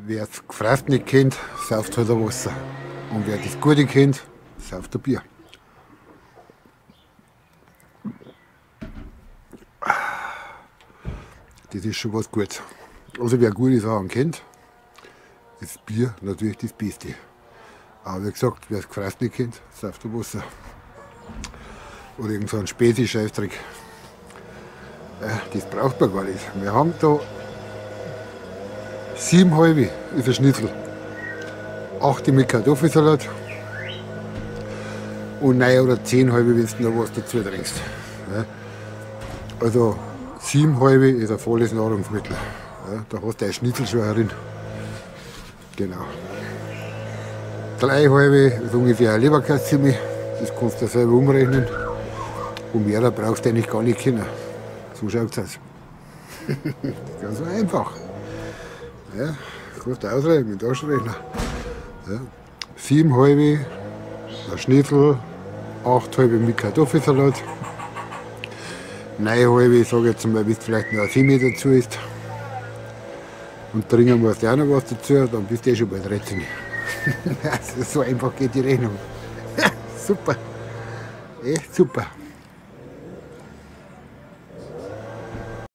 Wer das Gefraß nicht kennt, sauft halt ein Wasser. Und wer das Gute kennt, sauft ein Bier. Das ist schon was Gutes. Also wer gute Sachen kennt, ist Bier natürlich das Beste. Aber wie gesagt, wer das Gefraß nicht kennt, sauft ein Wasser. Oder irgend so ein Späti-Scheißdreck. Das braucht man gar nicht. Wir haben da 7 halbe ist ein Schnitzel, 8 mit Kartoffelsalat und 9 oder 10 halbe, wenn du noch was dazu trinkst. Also 7 halbe ist ein volles Nahrungsmittel. Da hast du ein Schnitzel schon herin. Genau. 3 halbe ist ungefähr ein Leberkäszimi, das kannst du selber umrechnen. Und mehr brauchst du eigentlich gar nicht kennen. So schaut es aus. Ganz so einfach. Ja, das kannst du ausrechnen mit Taschenrechner. Ja. 7 halbe, ein Schnitzel, 8 halbe mit Kartoffelsalat, 9 halbe, ich sage jetzt mal, bis vielleicht noch ein Semi dazu ist. Und trinken musst du auch noch was dazu, dann bist du eh schon bei 13. Also so einfach geht die Rechnung. Super, echt super.